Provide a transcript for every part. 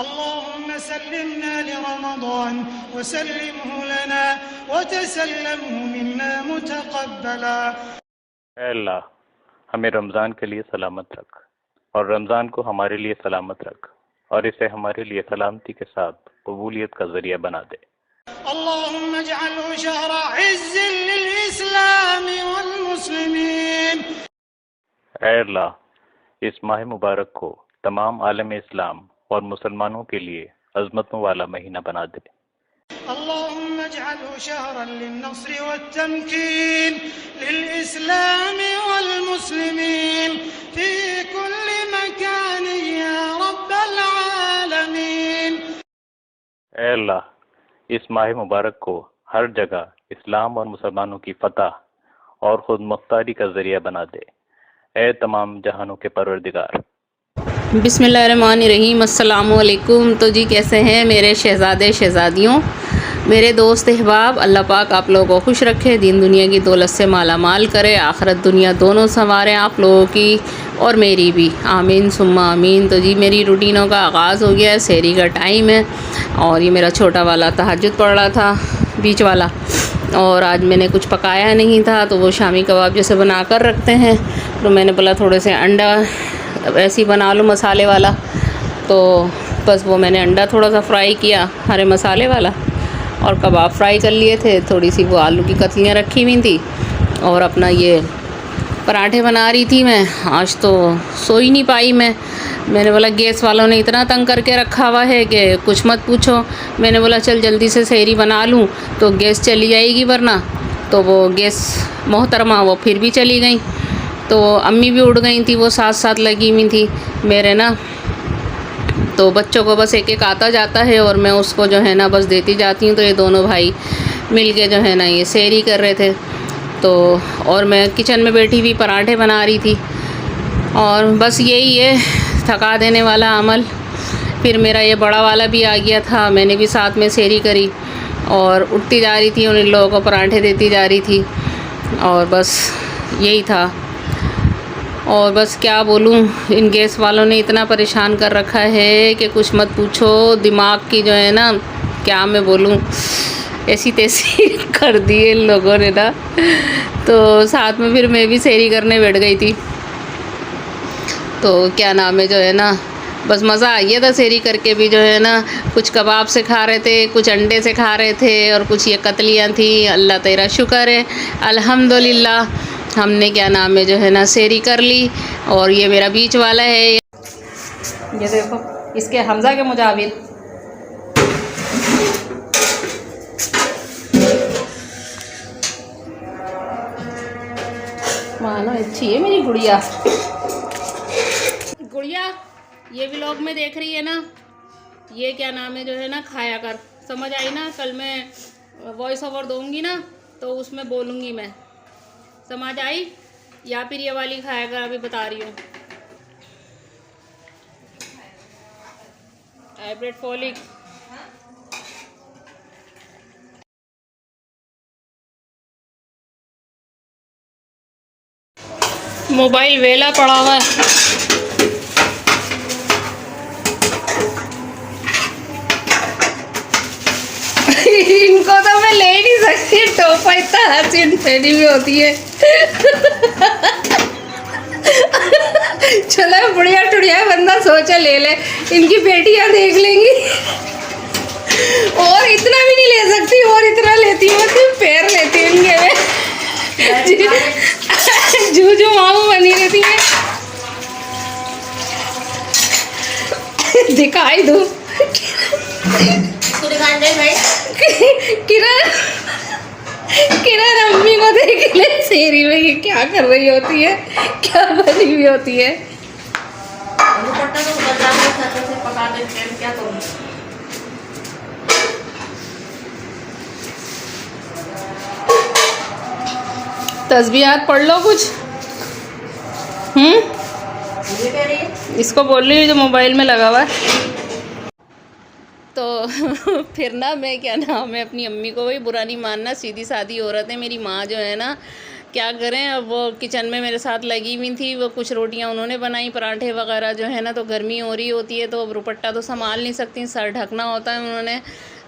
अल्लाहुम्मा सल्लिमना लिरमज़ान वसल्लिमहु लना वतसल्लमहु मिन्ना मुतक़ब्बला। ऐ अल्लाह, हमें रमज़ान के लिए सलामत रख और रमज़ान को हमारे लिए सलामत रख और इसे हमारे लिए सलामती के साथ कबूलियत का ज़रिया बना दे। अल्लाहुम्मा इजअलहु शहरा इज़्ज़िन लिल इस्लाम वल मुस्लिमीन। ऐ अल्लाह, इस माह मुबारक को तमाम आलम इस्लाम और मुसलमानों के लिए अज़मतों वाला महीना बना दे। अल्लाहुम्मा इजअलहु शहरन लिन्नस्र वत्तमकीन लिल-इस्लाम वल मुस्लिमीन फी कुल्लि मकान या रब्बल आलमीन। ऐ अल्लाह, इस माह मुबारक को हर जगह इस्लाम और मुसलमानों की फतह और खुद मुख्तारी का ज़रिया बना दे। ऐ तमाम जहानों के परवरदिगार। बिस्मिल्लाहिर्रहमानिर्रहीम, अस्सलामु अलैकुम। तो जी कैसे हैं मेरे शहज़ादे शहज़ादियों, मेरे दोस्त अहबाब। अल्लाह पाक आप लोगों को खुश रखे, दीन दुनिया की दौलत से माला माल करे, आखिरत दुनिया दोनों संवारें आप लोगों की और मेरी भी, आमीन सुम्मा आमीन। तो जी मेरी रूटीनों का आगाज़ हो गया है, सहरी का टाइम है और ये मेरा छोटा वाला तहज्जुद पढ़ रहा था, बीच वाला। और आज मैंने कुछ पकाया नहीं था तो वो शामी कबाब जैसे बना कर रखते हैं, तो मैंने बोला थोड़े से अंडा ऐसे ही बना लूँ मसाले वाला। तो बस वो मैंने अंडा थोड़ा सा फ्राई किया हरे मसाले वाला और कबाब फ्राई कर लिए थे। थोड़ी सी वो आलू की कतलियाँ रखी हुई थी और अपना ये पराठे बना रही थी मैं। आज तो सो ही नहीं पाई मैंने बोला गैस वालों ने इतना तंग करके रखा हुआ है कि कुछ मत पूछो। मैंने बोला चल जल्दी से सहरी बना लूँ तो गैस चली जाएगी, वरना तो वो गैस मोहतरमा वो फिर भी चली गई। तो अम्मी भी उड़ गई थी, वो साथ साथ लगी हुई थी मेरे ना। तो बच्चों को बस एक एक आता जाता है और मैं उसको जो है ना बस देती जाती हूँ। तो ये दोनों भाई मिल के जो है ना ये सहरी कर रहे थे। तो और मैं किचन में बैठी हुई पराठे बना रही थी और बस यही है थका देने वाला अमल। फिर मेरा ये बड़ा वाला भी आ गया था, मैंने भी साथ में सहरी करी और उठती जा रही थी, उन लोगों को पराठे देती जा रही थी और बस यही था। और बस क्या बोलूँ, इन गैस वालों ने इतना परेशान कर रखा है कि कुछ मत पूछो। दिमाग की जो है ना, क्या मैं बोलूँ, ऐसी तैसी कर दी है इन लोगों ने ना। तो साथ में फिर मैं भी सहरी करने बैठ गई थी। तो क्या नाम है जो है ना, बस मज़ा आ गया था सहरी करके भी। जो है ना कुछ कबाब से खा रहे थे, कुछ अंडे से खा रहे थे और कुछ ये कतलियाँ थी। अल्लाह तेरा शुक्र है, अल्हम्दुलिल्लाह हमने क्या नाम है जो है ना सहरी कर ली। और ये मेरा बीच वाला है, ये देखो इसके हमज़ा के मुजाबिल मानो अच्छी है मेरी गुड़िया। गुड़िया ये व्लॉग में देख रही है ना, ये क्या नाम है जो है ना खाया कर, समझ आई ना। कल मैं वॉइस ओवर दूंगी ना तो उसमें बोलूँगी मैं, समझ आई। या फिर ये वाली खाया कर, अभी बता रही हूँ। हाइब्रिड फॉलिक मोबाइल वेला पड़ा हुआ है। इनको तो मैं ले नहीं सकती, टोपा इतना हसीन फैली हुई होती है। चलो बुढ़िया टुड़िया बंदा सोचा ले ले, इनकी बेटियां देख लेंगी। और इतना भी नहीं ले सकती, और इतना लेती हूँ तो पैर लेती हूँ इनके में। जू मामू बनी रहती है। दिखाई दो किरण, किरण अम्मी को देख ले सहरी में ये क्या कर रही होती है, क्या बनी हुई होती है। तस्बीहात पढ़ लो कुछ। इसको बोल रही हूँ जो मोबाइल में लगा हुआ है। तो फिर ना मैं क्या नाम है अपनी अम्मी को वही बुरा नहीं मानना, सीधी सादी औरत है मेरी माँ जो है ना। क्या करें, अब वो किचन में मेरे साथ लगी हुई थी, वो कुछ रोटियां उन्होंने बनाई, पराठे वगैरह जो है ना, तो गर्मी हो रही होती है तो अब दुपट्टा तो संभाल नहीं सकती, सर ढकना होता है उन्होंने,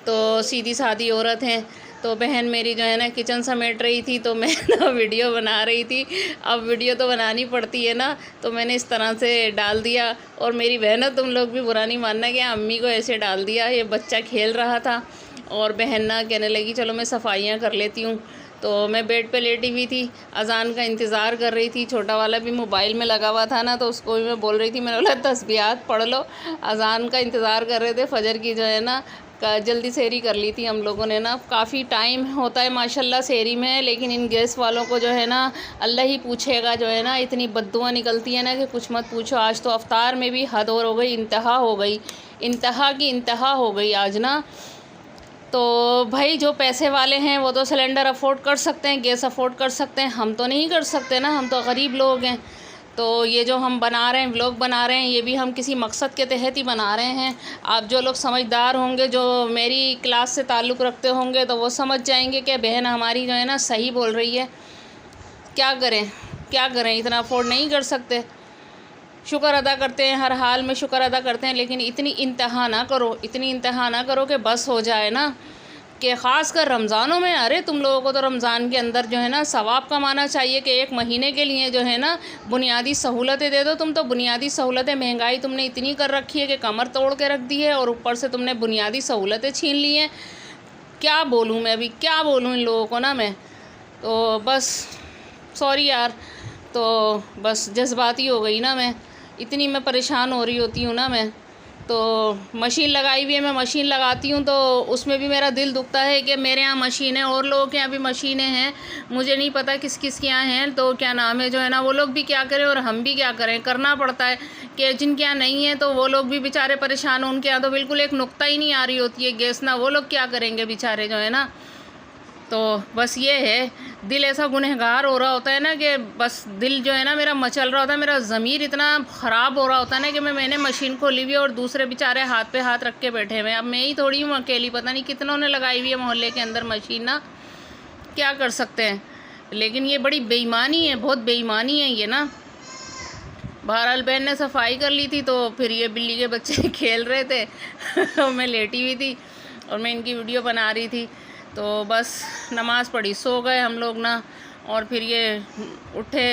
तो सीधी सादी औरत हैं। तो बहन मेरी जो है ना किचन समेट रही थी, तो मैं ना वीडियो बना रही थी। अब वीडियो तो बनानी पड़ती है ना, तो मैंने इस तरह से डाल दिया। और मेरी बहन, तुम लोग भी बुरा नहीं मानना कि अम्मी को ऐसे डाल दिया। ये बच्चा खेल रहा था और बहन ना कहने लगी चलो मैं सफाइयाँ कर लेती हूँ। तो मैं बेड पे लेटी हुई थी, अज़ान का इंतज़ार कर रही थी। छोटा वाला भी मोबाइल में लगा हुआ था ना, तो उसको भी मैं बोल रही थी, मैंने बोला तस्बीहात पढ़ लो। अज़ान का इंतज़ार कर रहे थे, फजर की जो है ना जल्दी सेहरी कर ली थी हम लोगों ने ना। काफ़ी टाइम होता है माशाल्लाह सेहरी में, लेकिन इन गैस वालों को जो है ना अल्लाह ही पूछेगा जो है ना, इतनी बद्दुआ निकलती है ना कि कुछ मत पूछो। आज तो अफ्तार में भी हद और हो गई, इंतहा हो गई, इंतहा की इंतहा हो गई आज ना। तो भाई जो पैसे वाले हैं वो तो सिलेंडर अफोर्ड कर सकते हैं, गैस अफोर्ड कर सकते हैं, हम तो नहीं कर सकते ना, हम तो गरीब लोग हैं। तो ये जो हम बना रहे हैं, व्लॉग बना रहे हैं, ये भी हम किसी मकसद के तहत ही बना रहे हैं। आप जो लोग समझदार होंगे, जो मेरी क्लास से ताल्लुक़ रखते होंगे, तो वो समझ जाएंगे कि बहन हमारी जो है ना सही बोल रही है। क्या करें, क्या करें, इतना अफोर्ड नहीं कर सकते। शुक्र अदा करते हैं, हर हाल में शुक्र अदा करते हैं, लेकिन इतनी इंतहा ना करो, इतनी इंतहा ना करो कि बस हो जाए ना, कि ख़ास कर रमज़ानों में। अरे तुम लोगों को तो रमज़ान के अंदर जो है ना सवाब कमाना चाहिए कि एक महीने के लिए जो है ना बुनियादी सहूलतें दे दो। तुम तो बुनियादी सहूलतें, महंगाई तुमने इतनी कर रखी है कि कमर तोड़ के रख दी है, और ऊपर से तुमने बुनियादी सहूलतें छीन ली हैं। क्या बोलूँ मैं, अभी क्या बोलूँ इन लोगों को ना मैं। तो बस सॉरी यार, तो बस जज्बाती हो गई ना मैं, इतनी मैं परेशान हो रही होती हूँ ना मैं। तो मशीन लगाई हुई है, मैं मशीन लगाती हूँ तो उसमें भी मेरा दिल दुखता है कि मेरे यहाँ मशीनें, और लोगों के यहाँ भी मशीनें हैं, मुझे नहीं पता किस किस के यहाँ हैं। तो क्या नाम है जो है ना, वो लोग भी क्या करें और हम भी क्या करें, करना पड़ता है। कि जिनके यहाँ नहीं है तो वो लोग भी बेचारे परेशान, उनके यहाँ तो बिल्कुल एक नुक्ता ही नहीं आ रही होती है गैस ना, वो लोग क्या करेंगे बेचारे जो है ना। तो बस ये है, दिल ऐसा गुनहगार हो रहा होता है ना कि बस दिल जो है ना मेरा मचल रहा होता है, मेरा ज़मीर इतना ख़राब हो रहा होता है ना कि मैंने मशीन खोली हुई है और दूसरे बेचारे हाथ पे हाथ रख के बैठे हुए हैं। अब मैं ही थोड़ी हूँ अकेली, पता नहीं कितनों ने लगाई हुई है मोहल्ले के अंदर मशीन ना, क्या कर सकते हैं। लेकिन ये बड़ी बेईमानी है, बहुत बेईमानी है ये ना। बहरहाल बहन ने सफाई कर ली थी, तो फिर ये बिल्ली के बच्चे खेल रहे थे और मैं लेटी हुई थी और मैं इनकी वीडियो बना रही थी। तो बस नमाज़ पढ़ी, सो गए हम लोग ना, और फिर ये उठे,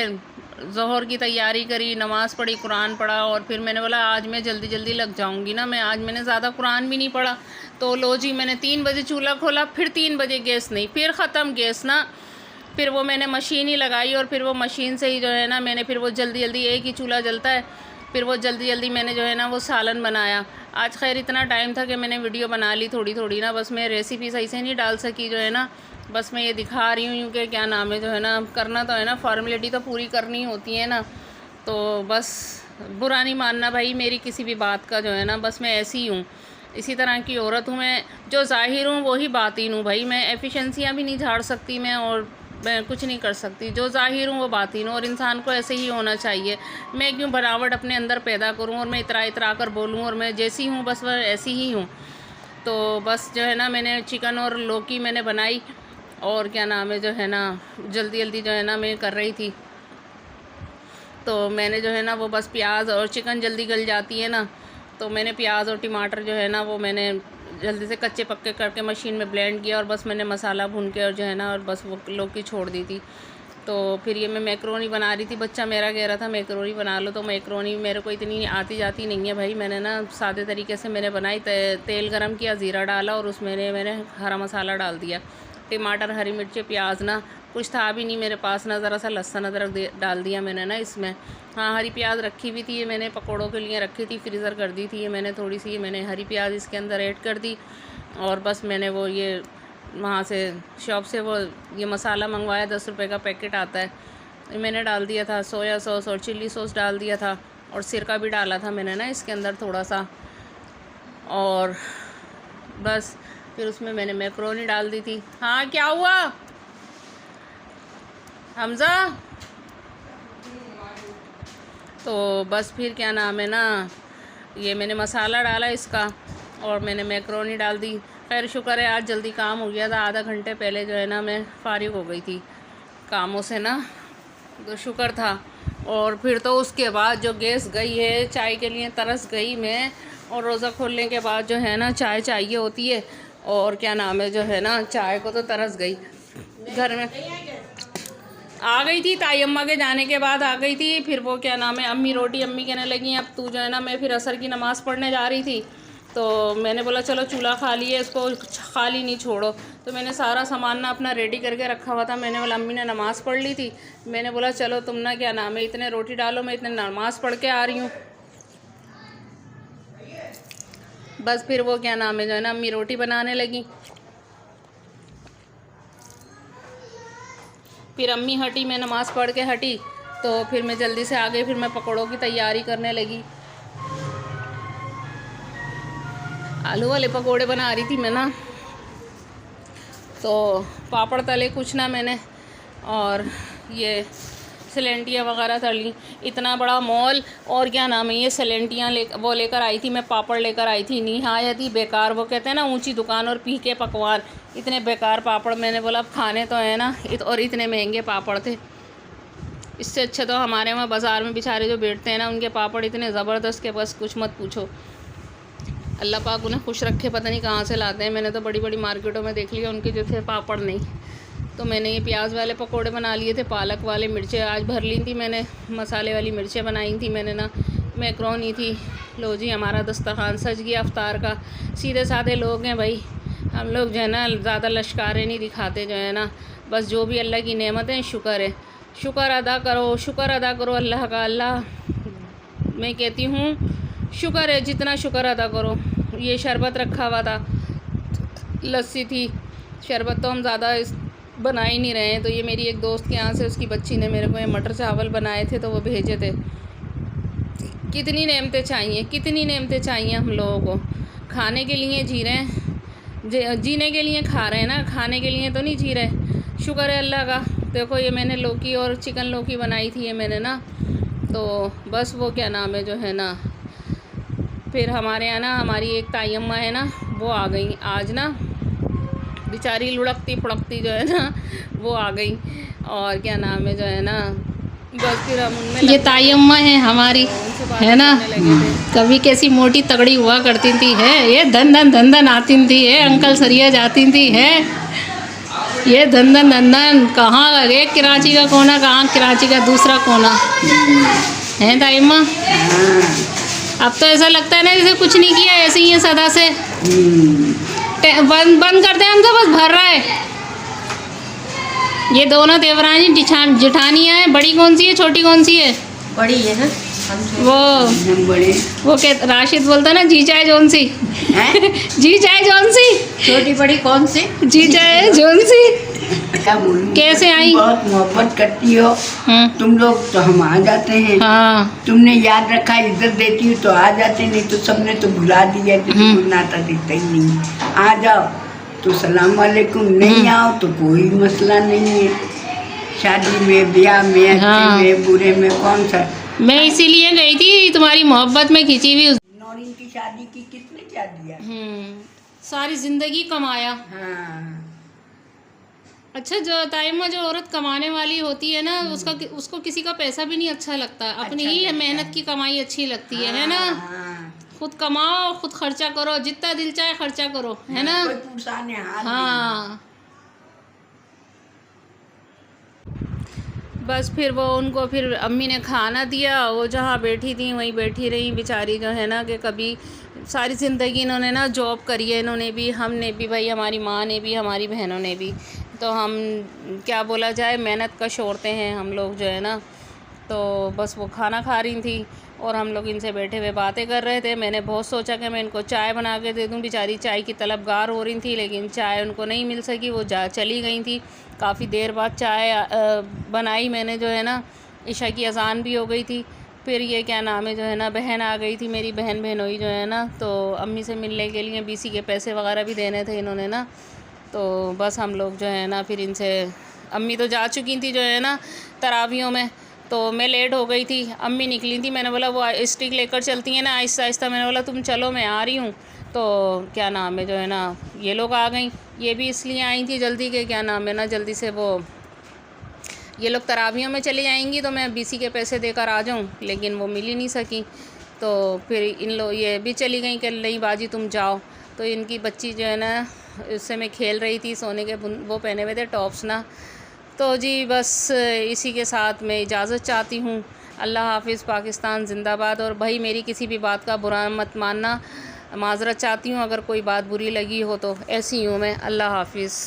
ज़ोहर की तैयारी करी, नमाज़ पढ़ी, कुरान पढ़ा, और फिर मैंने बोला आज मैं जल्दी जल्दी लग जाऊंगी ना मैं। आज मैंने ज़्यादा कुरान भी नहीं पढ़ा। तो लो जी, मैंने 3 बजे चूल्हा खोला, फिर 3 बजे गैस नहीं, फिर ख़त्म गैस ना। फिर वो मैंने मशीन ही लगाई, और फिर वो मशीन से ही जो है ना मैंने फिर वो जल्दी जल्दी, एक ही चूल्हा जलता है, फिर वो जल्दी जल्दी मैंने जो है ना वो सालन बनाया। आज खैर इतना टाइम था कि मैंने वीडियो बना ली थोड़ी थोड़ी ना, बस मैं रेसिपी सही से नहीं डाल सकी जो है ना, बस मैं ये दिखा रही हूँ कि क्या नाम है जो है ना, करना तो है ना, फॉर्मेलिटी तो पूरी करनी होती है ना। तो बस बुरा नहीं मानना भाई मेरी किसी भी बात का जो है ना, बस मैं ऐसी ही हूँ, इसी तरह की औरत हूँ मैं। जो ज़ाहिर हूँ वही बातिन हूँ भाई, मैं एफिशिएंसियाँ भी नहीं झाड़ सकती मैं, और मैं कुछ नहीं कर सकती। जो ज़ाहिर हूँ वो बातिन हूँ, और इंसान को ऐसे ही होना चाहिए। मैं क्यों बनावट अपने अंदर पैदा करूँ और मैं इतरा कर बोलूँ, और मैं जैसी हूँ बस वह ऐसी ही हूँ। तो बस जो है ना मैंने चिकन और लौकी मैंने बनाई, और क्या नाम है जो है ना जल्दी जल्दी जो है ना मैं कर रही थी। तो मैंने जो है ना वो बस प्याज और चिकन जल्दी गल जाती है ना, तो मैंने प्याज और टमाटर जो है ना वो मैंने जल्दी से कच्चे पक्के करके मशीन में ब्लेंड किया, और बस मैंने मसाला भून के और जो है ना और बस वो लौकी छोड़ दी थी। तो फिर ये मैं मैक्रोनी बना रही थी, बच्चा मेरा कह रहा था मैक्रोनी बना लो, तो मैक्रोनी मेरे को इतनी आती जाती नहीं है भाई। मैंने ना सादे तरीके से मैंने बनाई, तेल गरम किया, ज़ीरा डाला, और उसमें मैंने हरा मसाला डाल दिया, टमाटर, हरी मिर्ची, प्याज ना कुछ था भी नहीं मेरे पास ना, ज़रा सा लहसुन अदरक डाल दिया मैंने ना इसमें। हाँ, हरी प्याज रखी हुई थी, ये मैंने पकौड़ों के लिए रखी थी, फ्रीज़र कर दी थी ये मैंने थोड़ी सी, मैंने हरी प्याज इसके अंदर ऐड कर दी। और बस मैंने वो ये वहाँ से शॉप से वो ये मसाला मंगवाया, 10 रुपये का पैकेट आता है, मैंने डाल दिया था। सोया सॉस और चिल्ली सॉस डाल दिया था, और सिरका भी डाला था मैंने ना इसके अंदर थोड़ा सा। और बस फिर उसमें मैंने मैक्रोनी डाल दी थी। हाँ क्या हुआ हमज़ा? तो बस फिर क्या नाम है ना, ये मैंने मसाला डाला इसका, और मैंने मैक्रोनी डाल दी। खैर शुक्र है आज जल्दी काम हो गया था, आधा घंटे पहले जो है ना मैं फारिग हो गई थी। कामों से ना, तो शुक्र था। और फिर तो उसके बाद जो गैस गई है, चाय के लिए तरस गई मैं। और रोज़ा खोलने के बाद जो है ना चाय चाहिए होती है, और क्या नाम है जो है ना चाय को तो तरस गई। घर में आ गई थी, ताई अम्मा के जाने के बाद आ गई थी। फिर वो क्या नाम है अम्मी रोटी अम्मी कहने लगी अब तू जो है ना, मैं फिर असर की नमाज़ पढ़ने जा रही थी, तो मैंने बोला चलो चूल्हा खाली है, इसको खाली नहीं छोड़ो। तो मैंने सारा सामान ना अपना रेडी करके रखा हुआ था। मैंने बोला अम्मी ने नमाज़ पढ़ ली थी, मैंने बोला चलो तुम ना क्या नाम है इतने रोटी डालो, मैं इतने नमाज़ पढ़ के आ रही हूँ। बस फिर वो क्या नाम है जो है ना अम्मी रोटी बनाने लगी। फिर अम्मी हटी, मैं नमाज़ पढ़ के हटी, तो फिर मैं जल्दी से आ गई। फिर मैं पकौड़ों की तैयारी करने लगी। आलू वाले पकोड़े बना रही थी मैं ना, तो पापड़ तले कुछ ना मैंने, और ये सलेंटियाँ वगैरह तली। इतना बड़ा मॉल, और क्या नाम है ये सलेंटियाँ वो लेकर आई थी मैं, पापड़ लेकर आई थी निहायत ही बेकार। वो कहते हैं ना ऊंची दुकान और पीके पकवान, इतने बेकार पापड़। मैंने बोला अब खाने तो है ना, और इतने महंगे पापड़ थे। इससे अच्छा तो हमारे वहाँ बाज़ार में बेचारे जो बैठते हैं ना, उनके पापड़ इतने ज़बरदस्त के बस कुछ मत पूछो। अल्लाह पाक उन्हें खुश रखे, पता नहीं कहाँ से लाते हैं। मैंने तो बड़ी बड़ी मार्केटों में देख लिया, उनके जो थे पापड़ नहीं। तो मैंने ये प्याज वाले पकोड़े बना लिए थे, पालक वाले, मिर्चें आज भर ली थी मैंने, मसाले वाली मिर्चें बनाई थी मैंने ना, मैक्रोनी थी। लो जी हमारा दस्तरखान सज गया अफ्तार का। सीधे साधे लोग हैं भाई हम लोग, जो है ना ज़्यादा लश्कारे नहीं दिखाते, जो है ना बस जो भी अल्लाह की नेमतें शुक्र है, शुक्र अदा करो, शुक्र अदा करो अल्लाह का। अल्लाह मैं कहती हूँ शुक्र है, जितना शुक्र अदा करो। ये शरबत रखा हुआ था, लस्सी थी, शरबत तो हम ज़्यादा बना ही नहीं रहे हैं। तो ये मेरी एक दोस्त के यहाँ से उसकी बच्ची ने मेरे को ये मटर चावल बनाए थे, तो वो भेजे थे। कितनी नेमतें चाहिए, कितनी नेमतें चाहिए हम लोगों को। खाने के लिए जी रहे हैं, जीने के लिए खा रहे हैं ना, खाने के लिए तो नहीं जी रहे। शुक्र है अल्लाह का। देखो ये मैंने लौकी और चिकन लौकी बनाई थी ये मैंने ना, तो बस वो क्या नाम है जो है ना, फिर हमारे यहाँ ना हमारी एक ताई अम्मा है ना, वो आ गई आज ना, बेचारी लुढ़कती फुड़कती जो है ना वो आ गई। और क्या नाम है जो है ना, बस फिर हम उनमें ये ताई अम्मा है हमारी, है ना, कभी कैसी मोटी तगड़ी हुआ करती थी, है ये धन धन धन धन आती थी, है अंकल सरिया जाती थी, है ये धन धन धन धन। कहाँ एक कराची का कोना, कहाँ कराची का दूसरा कोना, है ताई अम्मा। अब तो ऐसा लगता है ना जैसे कुछ नहीं किया, ऐसे ही है सदा से। बंद करते हैं हम तो, बस भर रहा है। ये दोनों देवरानी जिठानियाँ हैं। बड़ी कौन सी है, छोटी कौन सी है? बड़ी है ना, वो बड़े। वो क्या राशिद बोलता ना, जी चाहे जौन सी जी चाहे जौन सी। छोटी बड़ी कौन सी? जी चाहे जौन सी। क्या बोलूं, कैसे आई? बहुत मोहब्बत करती हो तुम लोग, तो हम आ जाते हैं। हाँ तुमने याद रखा, इज्जत देती हो तो आ जाते, नहीं तो सबने तो भुला दिया, किसी को नाता दिखता ही नहीं। आ जाओ तो सलाम वालेकुम, नहीं आओ तो कोई मसला नहीं है। शादी में, ब्याह में, अच्छे में, बुरे में, कौन सा। मैं इसीलिए गई थी, तुम्हारी मोहब्बत में खिंची हुई। नौरीन की शादी की किसने क्या दिया? सारी जिंदगी कमाया। हाँ। अच्छा जो ताइम्मा, जो औरत कमाने वाली होती है ना, उसको किसी का पैसा भी नहीं अच्छा लगता, अपनी ही मेहनत की कमाई अच्छी लगती है ना। खुद कमाओ, खुद खर्चा करो, जितना दिल चाहे खर्चा करो, है ना। कोई पुरसाने हाथ हाँ बस फिर वो उनको फिर अम्मी ने खाना दिया, वो जहाँ बैठी थी वहीं बैठी रही बेचारी, जो है ना कि कभी सारी ज़िंदगी इन्होंने ना जॉब करी है, इन्होंने भी, हमने भी भाई, हमारी माँ ने भी, हमारी बहनों ने भी। तो हम क्या बोला जाए, मेहनत कश औरतें हैं हम लोग, जो है ना। तो बस वो खाना खा रही थी और हम लोग इनसे बैठे हुए बातें कर रहे थे। मैंने बहुत सोचा कि मैं इनको चाय बना के दे दूं, बेचारी चाय की तलबगार हो रही थी, लेकिन चाय उनको नहीं मिल सकी, वो चली गई थी। काफ़ी देर बाद चाय बनाई मैंने, जो है ना, इशा की अज़ान भी हो गई थी। फिर ये क्या नाम है जो है ना, बहन आ गई थी, मेरी बहन बहनोई जो है ना, तो अम्मी से मिलने के लिए बीसी के पैसे वगैरह भी देने थे इन्होंने ना। तो बस हम लोग जो है ना फिर इनसे, अम्मी तो जा चुकी थी जो है ना तरावियों में, तो मैं लेट हो गई थी, अम्मी निकली थी। मैंने बोला वो स्टिक लेकर चलती हैं ना आहिस्ता आहिस्ता, मैंने बोला तुम चलो मैं आ रही हूँ। तो क्या नाम है जो है ना, ये लोग आ गई। ये भी इसलिए आई थी जल्दी के, क्या नाम है ना, जल्दी से वो ये लोग तरावियों में चली जाएंगी तो मैं BC के पैसे देकर आ जाऊँ, लेकिन वो मिल ही नहीं सकी। तो फिर ये भी चली गई कि नहीं बाजी तुम जाओ। तो इनकी बच्ची जो है ना, उससे मैं खेल रही थी, सोने के वो पहने हुए थे टॉप्स ना। तो जी बस इसी के साथ मैं इजाज़त चाहती हूँ। अल्लाह हाफिज़, पाकिस्तान ज़िंदाबाद। और भाई मेरी किसी भी बात का बुरा मत मानना, माज़रत चाहती हूँ अगर कोई बात बुरी लगी हो तो। ऐसी हूँ मैं। अल्लाह हाफिज़।